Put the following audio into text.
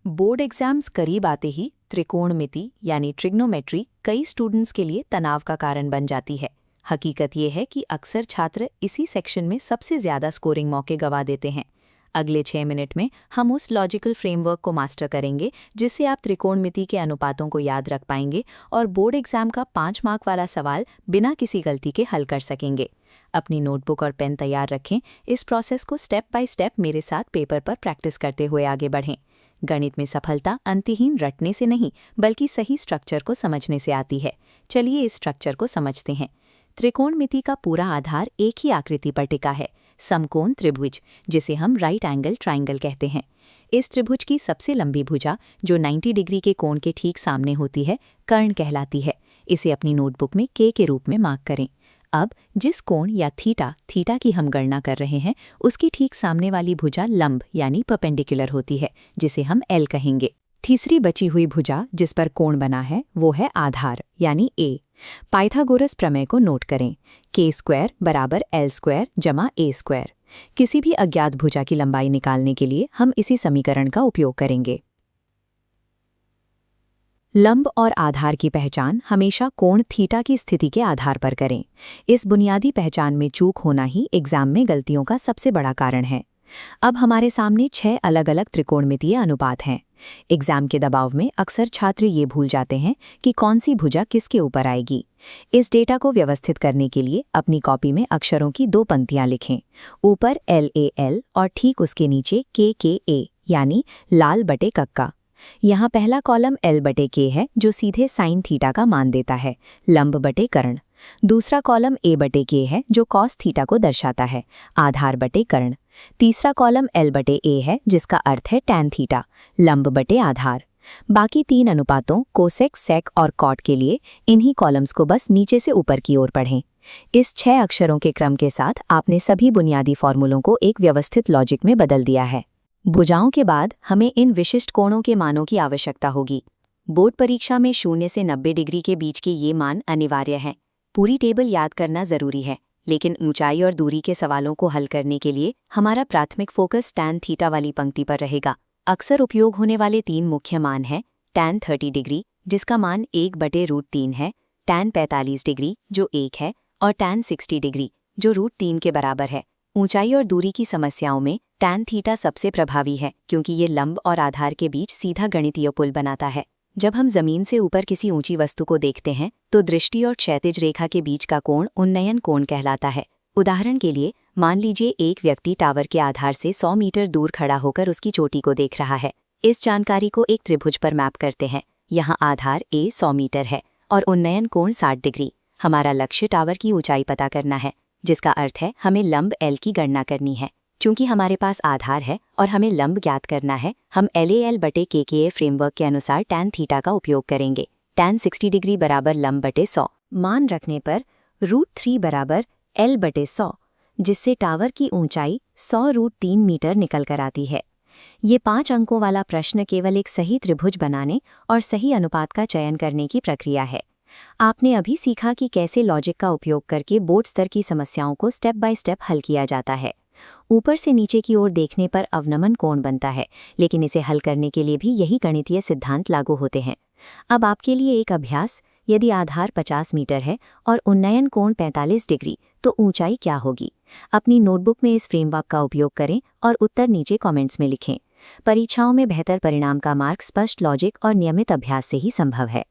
Board exams करीब आते ही त्रिकोणमिति यानी ट्रिग्नोमेट्री कई स्टूडेंट्स के लिए तनाव का कारण बन जाती है। हकीकत ये है कि अक्सर छात्र इसी सेक्शन में सबसे ज़्यादा स्कोरिंग मौके गंवा देते हैं। अगले 6 मिनट में हम उस लॉजिकल फ्रेमवर्क को मास्टर करेंगे जिससे आप त्रिकोणमिति के अनुपातों को याद रख पाएंगे और बोर्ड एग्जाम का 5 मार्क वाला सवाल बिना किसी गलती के हल कर सकेंगे। अपनी नोटबुक और पेन तैयार रखें। इस प्रोसेस को स्टेप बाय स्टेप मेरे साथ पेपर पर प्रैक्टिस करते हुए आगे बढ़ें। गणित में सफलता अंतहीन रटने से नहीं बल्कि सही स्ट्रक्चर को समझने से आती है। चलिए इस स्ट्रक्चर को समझते हैं। त्रिकोणमिति का पूरा आधार एक ही आकृति पर टिका है, समकोण त्रिभुज, जिसे हम राइट एंगल ट्राइंगल कहते हैं। इस त्रिभुज की सबसे लंबी भुजा जो 90 डिग्री के कोण के ठीक सामने होती है कर्ण कहलाती है। इसे अपनी नोटबुक में के रूप में मार्क करें। अब जिस कोण या थीटा की हम गणना कर रहे हैं उसकी ठीक सामने वाली भुजा लंब यानी परपेंडिकुलर होती है, जिसे हम एल कहेंगे। तीसरी बची हुई भुजा जिस पर कोण बना है वो है आधार यानी ए। पाइथागोरस प्रमेय को नोट करें, के स्क्वायर बराबर एल स्क्वायर जमा ए स्क्वायर। किसी भी अज्ञात भुजा की लंबाई निकालने के लिए हम इसी समीकरण का उपयोग करेंगे। लंब और आधार की पहचान हमेशा कोण थीटा की स्थिति के आधार पर करें। इस बुनियादी पहचान में चूक होना ही एग्जाम में गलतियों का सबसे बड़ा कारण है। अब हमारे सामने 6 अलग अलग त्रिकोणमितीय अनुपात हैं। एग्जाम के दबाव में अक्सर छात्र ये भूल जाते हैं कि कौन सी भुजा किसके ऊपर आएगी। इस डेटा को व्यवस्थित करने के लिए अपनी कॉपी में अक्षरों की 2 पंक्तियां लिखें। ऊपर LAL और ठीक उसके नीचे KKA यानी लाल बटे कक्का। यहाँ पहला कॉलम L बटे K है जो सीधे साइन थीटा का मान देता है, लंब बटे कर्ण। दूसरा कॉलम A बटे K है जो कॉस थीटा को दर्शाता है, आधार बटे कर्ण। तीसरा कॉलम L बटे A है जिसका अर्थ है टैन थीटा, लंब बटे आधार। बाकी 3 अनुपातों कोसेक, सेक और कॉट के लिए इन्हीं कॉलम्स को बस नीचे से ऊपर की ओर पढ़ें। इस 6 अक्षरों के क्रम के साथ आपने सभी बुनियादी फॉर्मूलों को एक व्यवस्थित लॉजिक में बदल दिया है। भुजाओं के बाद हमें इन विशिष्ट कोणों के मानों की आवश्यकता होगी। बोर्ड परीक्षा में 0 से 90 डिग्री के बीच के ये मान अनिवार्य हैं। पूरी टेबल याद करना जरूरी है, लेकिन ऊंचाई और दूरी के सवालों को हल करने के लिए हमारा प्राथमिक फोकस टैन थीटा वाली पंक्ति पर रहेगा। अक्सर उपयोग होने वाले 3 मुख्य मान हैं टैन 30 डिग्री जिसका मान 1/√3 है, टैन 45 डिग्री जो 1 है और टैन 60 डिग्री जो √3 के बराबर है। ऊंचाई और दूरी की समस्याओं में टैन थीटा सबसे प्रभावी है क्योंकि ये लंब और आधार के बीच सीधा गणितीय पुल बनाता है। जब हम जमीन से ऊपर किसी ऊंची वस्तु को देखते हैं तो दृष्टि और क्षैतिज रेखा के बीच का कोण उन्नयन कोण कहलाता है। उदाहरण के लिए मान लीजिए एक व्यक्ति टावर के आधार से 100 मीटर दूर खड़ा होकर उसकी चोटी को देख रहा है। इस जानकारी को एक त्रिभुज पर मैप करते हैं। यहाँ आधार A 100 मीटर है और उन्नयन कोण 60 डिग्री। हमारा लक्ष्य टावर की ऊंचाई पता करना है, जिसका अर्थ है हमें लंब L की गणना करनी है। चूंकि हमारे पास आधार है और हमें लंब ज्ञात करना है, हम LAL बटे KKA फ्रेमवर्क के अनुसार टैन थीटा का उपयोग करेंगे। टैन 60 डिग्री बराबर लंब बटे 100 मान रखने पर √3 बराबर L बटे 100, जिससे टावर की ऊंचाई 100√3 मीटर निकल कर आती है। ये 5 अंकों वाला प्रश्न केवल एक सही त्रिभुज बनाने और सही अनुपात का चयन करने की प्रक्रिया है। आपने अभी सीखा कि कैसे लॉजिक का उपयोग करके बोर्ड स्तर की समस्याओं को स्टेप बाय स्टेप हल किया जाता है। ऊपर से नीचे की ओर देखने पर अवनमन कोण बनता है, लेकिन इसे हल करने के लिए भी यही गणितीय सिद्धांत लागू होते हैं। अब आपके लिए एक अभ्यास, यदि आधार 50 मीटर है और उन्नयन कोण 45 डिग्री तो ऊंचाई क्या होगी? अपनी नोटबुक में इस फ्रेमवर्क का उपयोग करें और उत्तर नीचे कमेंट्स में लिखें। परीक्षाओं में बेहतर परिणाम का मार्ग स्पष्ट लॉजिक और नियमित अभ्यास से ही संभव है।